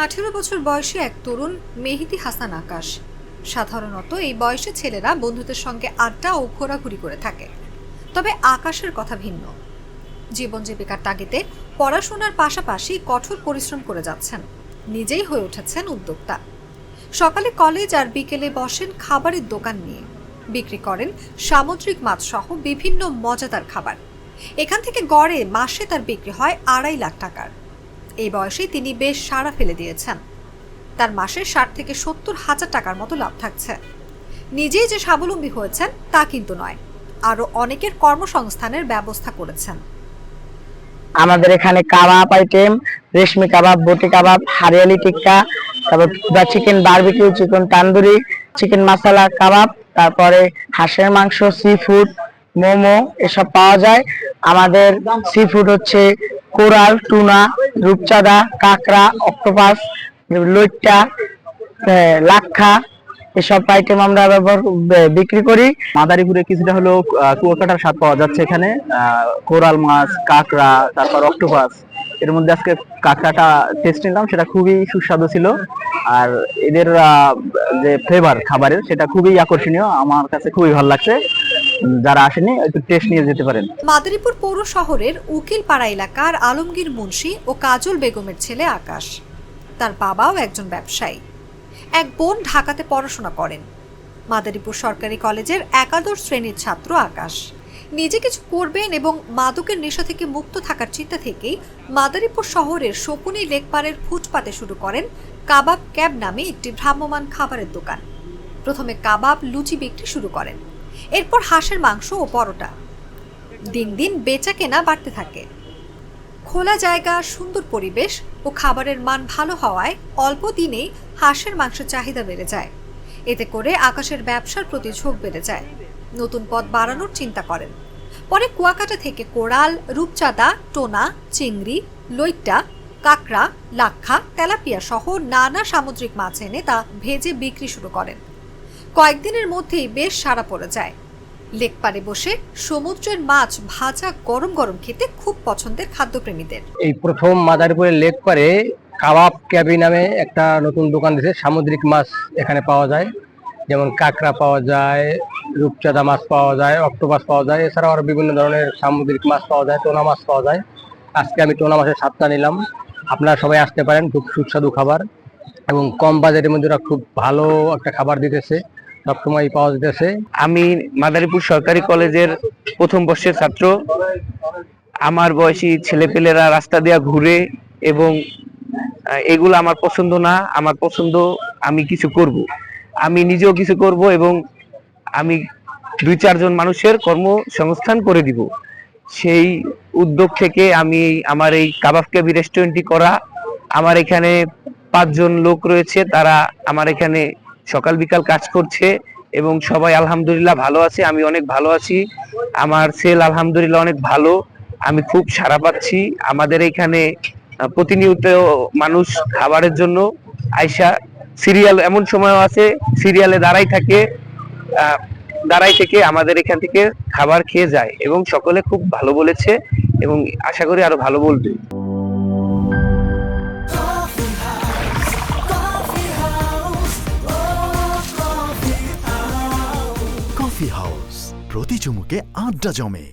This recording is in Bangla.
18 বছর বয়সী এক তরুণ মেহেদী হাসান আকাশ। সাধারণত এই বয়সী ছেলেরা বন্ধুদের সঙ্গে আড্ডা ও ঘোরাঘুরি করে থাকে, তবে আকাশের কথা ভিন্ন। জীবন জীবিকার তাগিদে পড়াশোনার পাশাপাশি কঠোর পরিশ্রম করে যাচ্ছেন, নিজেই হয়ে উঠেছেন উদ্যোক্তা। সকালে কলেজ আর বিকেলে বসেন খাবারের দোকান নিয়ে, বিক্রি করেন সামুদ্রিক মাছ সহ বিভিন্ন মজাদার খাবার। এখান থেকে গড়ে মাসে তার বিক্রি হয় 2.5 লাখ টাকার। এই বয়সে তিনি বেশ সাড়া ফেলে দিয়েছেন। তার মাসে 60 থেকে 70 হাজার টাকার মতো লাভ থাকছে। নিজেই যে স্বাবলম্বী হয়েছেন তা কিন্তু নয়, আরো অনেকের কর্মসংস্থানের ব্যবস্থা করেছেন। আমাদের এখানে কাবাব আইটেম, রেশমি কাবাব, বটি কাবাব, হারিয়ালি টিক্কা, তারপর chicken barbecue, chicken tandoori, chicken মাসালা কাবাব, তারপরে হাঁসের মাংস, সি ফুড, মোমো এসব পাওয়া যায়। আমাদের সি ফুড হচ্ছে কোরাল, টুনা, রূপচাঁদা, কাঁকড়া, অক্টোপাস, লইট্টা, লাক্ষা এসব আইটেম আমরা বিক্রি করি। মাদারীপুরে কিছুটা হলেও কুয়াকাটার স্বাদ পাওয়া যাচ্ছে এখানে। কোরাল মাছ, কাঁকড়া, তারপর অক্টোপাস, এর মধ্যে আজকে কাঁকড়াটা টেস্ট নিলাম, সেটা খুবই সুস্বাদু ছিল। আর এদের যে ফ্লেভার খাবারের, সেটা খুবই আকর্ষণীয়, আমার কাছে খুবই ভালো লাগছে। যারা আসেনি একটু টেস্ট নিয়ে যেতে পারেন। মাদারীপুর পৌর শহরের উকিলপাড়া এলাকার আলমগীর মুন্সি ও কাজল বেগমের ছেলে আকাশ। তার বাবাও একজন ব্যবসায়ী। এক বোন ঢাকাতে পড়াশোনা করেন। মাদারীপুর সরকারি কলেজের একাদশ শ্রেণীর ছাত্র আকাশ নিজে কিছু করবেন এবং মাদকের নেশা থেকে মুক্ত থাকার চিন্তা থেকেই মাদারীপুর শহরের শকুনি লেকপাড়ের ফুটপাতে শুরু করেন কাবাব ক্যাব নামে একটি ভ্রাম্যমাণ খাবারের দোকান। প্রথমে কাবাব, লুচি বিক্রি শুরু করেন, এরপর হাঁসের মাংস ও পরোটা। দিন দিন বেচা কেনা বাড়তে থাকে। খোলা জায়গা, সুন্দর পরিবেশ ও খাবারের মান ভালো হওয়ায় অল্প দিনেই হাঁসের মাংসের চাহিদা বেড়ে যায়। এতে করে আকাশের ব্যবসার প্রতি ঝোঁক বেড়ে যায়। নতুন পথ বাড়ানোর চিন্তা করেন। পরে কুয়াকাটা থেকে কোরাল, রূপচাঁদা, টোনা, চিংড়ি, লইট্টা, কাঁকড়া, লাক্ষা, তেলাপিয়া সহ নানা সামুদ্রিক মাছ এনে তা ভেজে বিক্রি শুরু করেন। কয়েকদিনের মধ্যেই বেশ সাড়া পড়ে যায়। লেকপাড়ে বসে সমুদ্রের মাছ ভাজা গরম গরম খেতে খুব পছন্দের খাদ্যপ্রেমীদের। এই প্রথম মাদারীপুরের লেকপাড়ে কাবাব ক্যাবি নামে একটা নতুন দোকান দিয়েছে। সামুদ্রিক মাছ এখানে পাওয়া যায়, যেমন কাঁকড়া পাওয়া যায়, রূপচাঁদা মাছ পাওয়া যায়, অক্টোপাস পাওয়া যায়, এছাড়াও আরো বিভিন্ন ধরনের সামুদ্রিক মাছ পাওয়া যায়, টোনা মাছ পাওয়া যায়। আজকে আমি টোনা মাছের স্বাদটা নিলাম। আপনারা সবাই আসতে পারেন, খুব সুস্বাদু খাবার এবং কম বাজেটের মধ্যে খুব ভালো একটা খাবার দিতেছে, সবসময় পাওয়া যেতেছে। আমি মাদারীপুর সরকারি কলেজের প্রথম বর্ষের ছাত্র। আমার বয়সী ছেলেপেলেরা রাস্তা দিয়ে ঘুরে এবং এগুলো আমার পছন্দ না। আমার পছন্দ আমি কিছু করব, আমি নিজেও কিছু করব এবং আমি 2-4 জন মানুষের কর্মসংস্থান করে দিব। সেই উদ্যোগ থেকে আমি আমার এই কাবাব ক্যাবি রেস্টুরেন্টটি করা। আমার এখানে 5 জন লোক রয়েছে, তারা আমার এখানে সকাল বিকাল কাজ করছে এবং সবাই আলহামদুলিল্লাহ ভালো আছে। আমি অনেক ভালো আছি, আমার সেল আলহামদুলিল্লাহ অনেক ভালো, আমি খুব সাড়া পাচ্ছি। আমাদের এখানে প্রতিনিয়ত মানুষ খাবারের জন্য আইসা সিরিয়াল, এমন সময়ও আছে সিরিয়ালে দাঁড়াই থেকে আমাদের এখান থেকে খাবার খেয়ে যায় এবং সকলে খুব ভালো বলেছে এবং আশা করি আরো ভালো বলবে। কফি হাউস, প্রতি চুমুকে আড্ডা জমে।